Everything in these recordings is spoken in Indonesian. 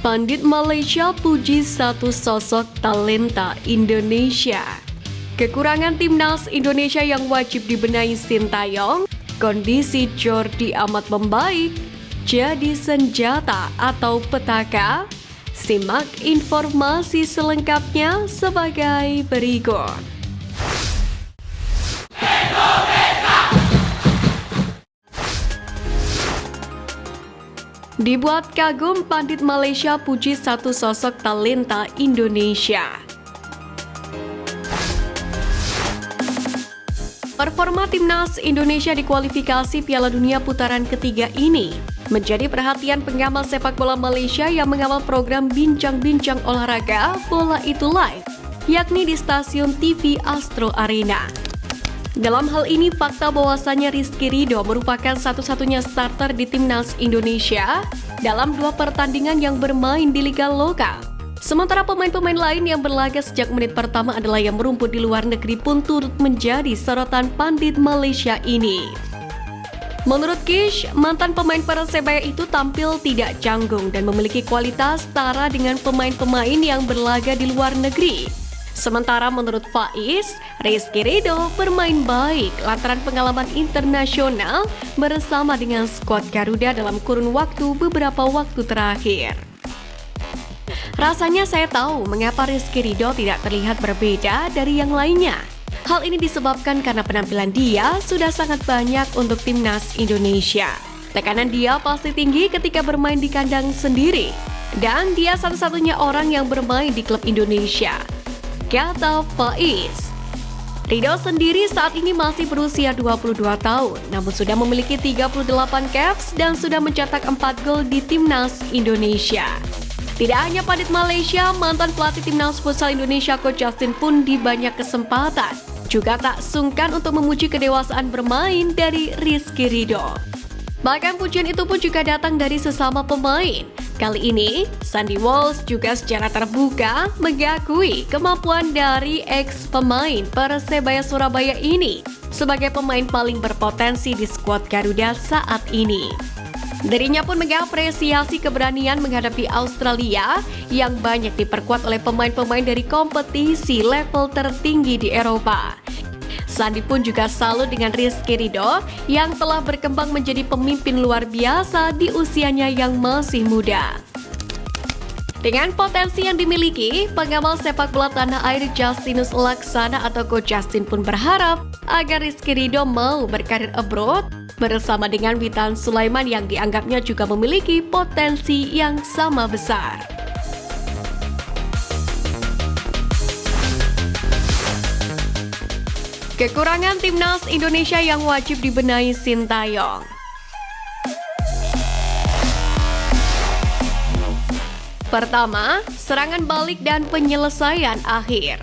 Pandit Malaysia puji satu sosok talenta Indonesia. Kekurangan timnas Indonesia yang wajib dibenahi Sintayong, kondisi Jordi amat membaik, jadi senjata atau petaka? Simak informasi selengkapnya sebagai berikut. Dibuat kagum, Pandit Malaysia puji satu sosok talenta Indonesia. Performa timnas Indonesia di kualifikasi Piala Dunia putaran ketiga ini menjadi perhatian pengamal sepak bola Malaysia yang mengawal program bincang-bincang olahraga Bola Itu Live, yakni di stasiun TV Astro Arena. Dalam hal ini, fakta bahwasannya Rizky Ridho merupakan satu-satunya starter di timnas Indonesia dalam 2 pertandingan yang bermain di liga lokal. Sementara pemain-pemain lain yang berlaga sejak menit pertama adalah yang merumput di luar negeri pun turut menjadi sorotan Pandit Malaysia ini. Menurut Kish, mantan pemain Persebaya itu tampil tidak canggung dan memiliki kualitas setara dengan pemain-pemain yang berlaga di luar negeri. Sementara menurut Faiz, Rizky Ridho bermain baik lantaran pengalaman internasional bersama dengan skuad Garuda dalam kurun waktu beberapa waktu terakhir. Rasanya saya tahu mengapa Rizky Ridho tidak terlihat berbeda dari yang lainnya. Hal ini disebabkan karena penampilan dia sudah sangat banyak untuk timnas Indonesia. Tekanan dia pasti tinggi ketika bermain di kandang sendiri. Dan dia satu-satunya orang yang bermain di klub Indonesia, kata Faiz. Ridho sendiri saat ini masih berusia 22 tahun, namun sudah memiliki 38 caps dan sudah mencetak 4 gol di timnas Indonesia. Tidak hanya Pandit Malaysia, mantan pelatih timnas futsal Indonesia Coach Justin pun di banyak kesempatan juga tak sungkan untuk memuji kedewasaan bermain dari Rizky Ridho. Bahkan pujian itu pun juga datang dari sesama pemain. Kali ini, Sandy Walsh juga secara terbuka mengakui kemampuan dari ex-pemain Persebaya Surabaya ini sebagai pemain paling berpotensi di skuad Garuda saat ini. Dirinya pun mengapresiasi keberanian menghadapi Australia yang banyak diperkuat oleh pemain-pemain dari kompetisi level tertinggi di Eropa. Sandi pun juga salut dengan Rizky Ridho yang telah berkembang menjadi pemimpin luar biasa di usianya yang masih muda. Dengan potensi yang dimiliki, pengamal sepak bola tanah air Justinus Laksana atau Coach Justin pun berharap agar Rizky Ridho mau berkarir abroad bersama dengan Witan Sulaiman yang dianggapnya juga memiliki potensi yang sama besar. Kekurangan timnas Indonesia yang wajib dibenahi Sintayong. Pertama, serangan balik dan penyelesaian akhir.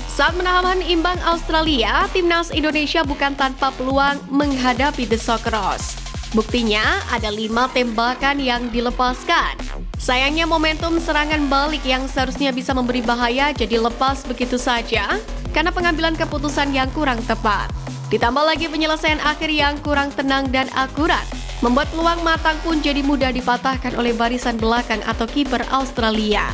Saat menahan imbang Australia, timnas Indonesia bukan tanpa peluang menghadapi The Socceroos. Buktinya, ada 5 tembakan yang dilepaskan. Sayangnya momentum serangan balik yang seharusnya bisa memberi bahaya jadi lepas begitu saja karena pengambilan keputusan yang kurang tepat. Ditambah lagi penyelesaian akhir yang kurang tenang dan akurat, membuat peluang matang pun jadi mudah dipatahkan oleh barisan belakang atau kiper Australia.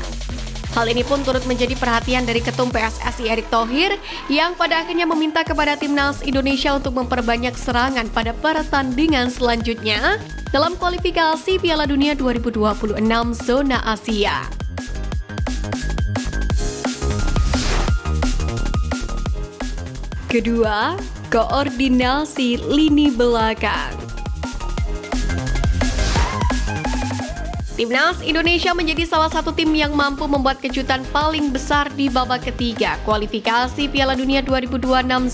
Hal ini pun turut menjadi perhatian dari Ketum PSSI Erick Thohir yang pada akhirnya meminta kepada timnas Indonesia untuk memperbanyak serangan pada pertandingan selanjutnya dalam kualifikasi Piala Dunia 2026 zona Asia. Kedua, koordinasi lini belakang. Timnas Indonesia menjadi salah satu tim yang mampu membuat kejutan paling besar di babak ketiga kualifikasi Piala Dunia 2026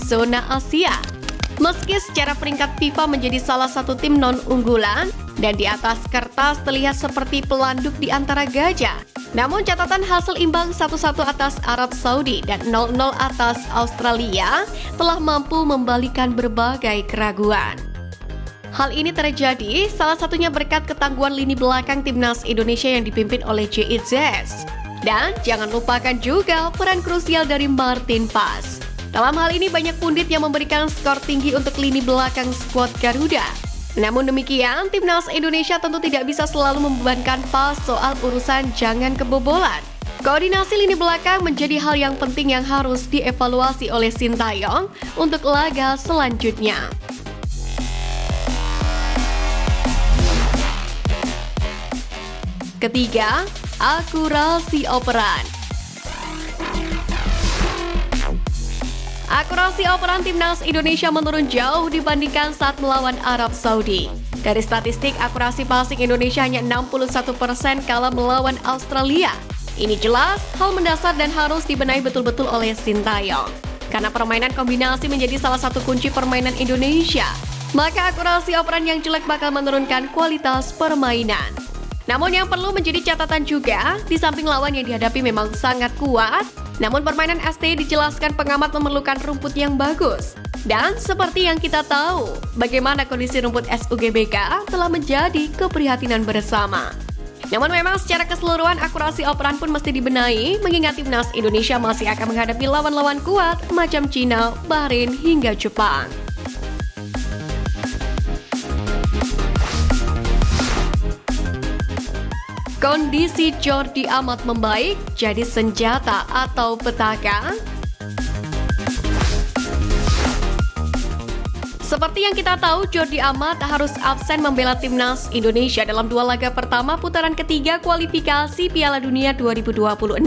zona Asia. Meski secara peringkat FIFA menjadi salah satu tim non-unggulan dan di atas kertas terlihat seperti pelanduk di antara gajah, namun catatan hasil imbang 1-1 atas Arab Saudi dan 0-0 atas Australia telah mampu membalikan berbagai keraguan. Hal ini terjadi salah satunya berkat ketangguhan lini belakang timnas Indonesia yang dipimpin oleh J.I.Z. Dan jangan lupakan juga peran krusial dari Martin Paes. Dalam hal ini banyak pundit yang memberikan skor tinggi untuk lini belakang skuad Garuda. Namun demikian, timnas Indonesia tentu tidak bisa selalu membebankan PAS soal urusan jangan kebobolan. Koordinasi lini belakang menjadi hal yang penting yang harus dievaluasi oleh Sintayong untuk laga selanjutnya. Ketiga, akurasi operan. Akurasi operan timnas Indonesia menurun jauh dibandingkan saat melawan Arab Saudi. Dari statistik, akurasi passing Indonesia hanya 61% kala melawan Australia. Ini jelas hal mendasar dan harus dibenahi betul-betul oleh Sintayong. Karena permainan kombinasi menjadi salah satu kunci permainan Indonesia, maka akurasi operan yang jelek bakal menurunkan kualitas permainan. Namun yang perlu menjadi catatan juga, di samping lawan yang dihadapi memang sangat kuat, namun permainan ST dijelaskan pengamat memerlukan rumput yang bagus. Dan seperti yang kita tahu, bagaimana kondisi rumput SUGBK telah menjadi keprihatinan bersama. Namun memang secara keseluruhan akurasi operan pun mesti dibenahi, mengingat timnas Indonesia masih akan menghadapi lawan-lawan kuat macam Cina, Bahrain, hingga Jepang. Kondisi Jordi Amat membaik jadi senjata atau petaka? Seperti yang kita tahu, Jordi Amat harus absen membela timnas Indonesia dalam 2 laga pertama putaran ketiga kualifikasi Piala Dunia 2026.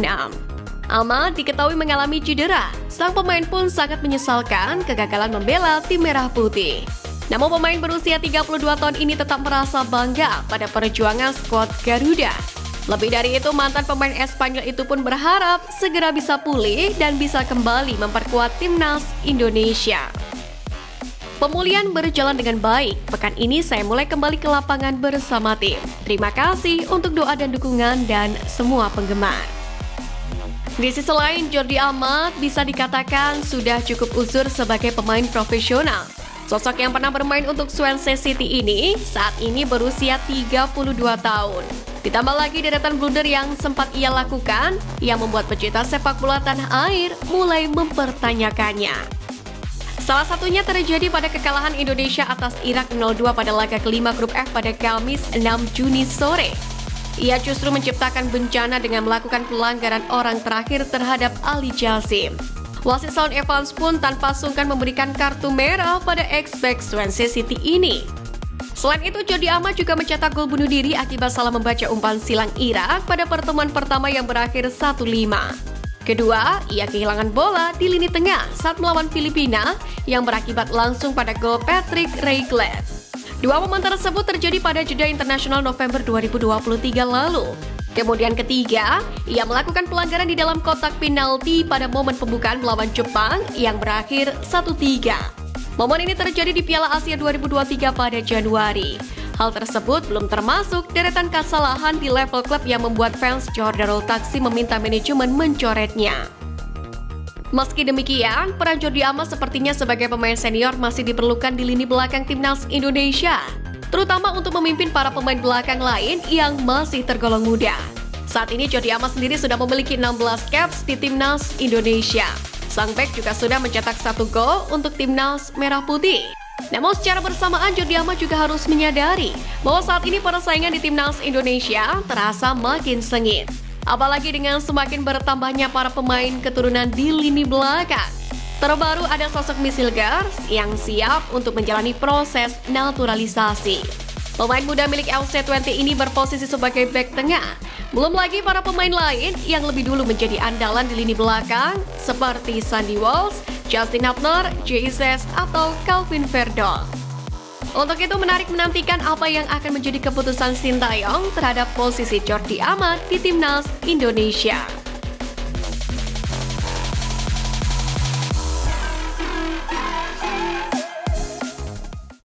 Amat diketahui mengalami cedera. Sang pemain pun sangat menyesalkan kegagalan membela tim merah putih. Namun pemain berusia 32 tahun ini tetap merasa bangga pada perjuangan skuad Garuda. Lebih dari itu, mantan pemain Espanyol itu pun berharap segera bisa pulih dan bisa kembali memperkuat timnas Indonesia. Pemulihan berjalan dengan baik. Pekan ini saya mulai kembali ke lapangan bersama tim. Terima kasih untuk doa dan dukungan dan semua penggemar. Di sisi lain, Jordi Amat bisa dikatakan sudah cukup uzur sebagai pemain profesional. Sosok yang pernah bermain untuk Swansea City ini saat ini berusia 32 tahun. Ditambah lagi deretan blunder yang sempat ia lakukan, yang membuat pecinta sepak bola tanah air mulai mempertanyakannya. Salah satunya terjadi pada kekalahan Indonesia atas Irak 0-2 pada laga kelima grup F pada Kamis 6 Juni sore. Ia justru menciptakan bencana dengan melakukan pelanggaran orang terakhir terhadap Ali Jasim. Wasit Shaun Evans pun tanpa sungkan memberikan kartu merah pada ex-back Swansea City ini. Selain itu, Jordi Amat juga mencetak gol bunuh diri akibat salah membaca umpan silang Irak pada pertemuan pertama yang berakhir 1-5. Kedua, ia kehilangan bola di lini tengah saat melawan Filipina yang berakibat langsung pada gol Patrick Reiglet. Dua momen tersebut terjadi pada jeda internasional November 2023 lalu. Kemudian ketiga, ia melakukan pelanggaran di dalam kotak penalti pada momen pembukaan melawan Jepang yang berakhir 1-3. Momen ini terjadi di Piala Asia 2023 pada Januari. Hal tersebut belum termasuk deretan kesalahan di level klub yang membuat fans Johor Darul Taksim meminta manajemen mencoretnya. Meski demikian, peran Jordi Amat sepertinya sebagai pemain senior masih diperlukan di lini belakang timnas Indonesia, terutama untuk memimpin para pemain belakang lain yang masih tergolong muda. Saat ini Jordi Amat sendiri sudah memiliki 16 caps di timnas Indonesia. Sang bek juga sudah mencetak 1 gol untuk timnas Merah Putih. Namun secara bersamaan Jordi Amat juga harus menyadari bahwa saat ini persaingan di timnas Indonesia terasa makin sengit. Apalagi dengan semakin bertambahnya para pemain keturunan di lini belakang. Terbaru ada sosok Misilgers yang siap untuk menjalani proses naturalisasi. Pemain muda milik LC20 ini berposisi sebagai bek tengah. Belum lagi para pemain lain yang lebih dulu menjadi andalan di lini belakang seperti Sandy Walsh, Justin Hubner, Jesus, atau Calvin Verdon. Untuk itu menarik menantikan apa yang akan menjadi keputusan Sintayong terhadap posisi Jordi Amat di timnas Indonesia.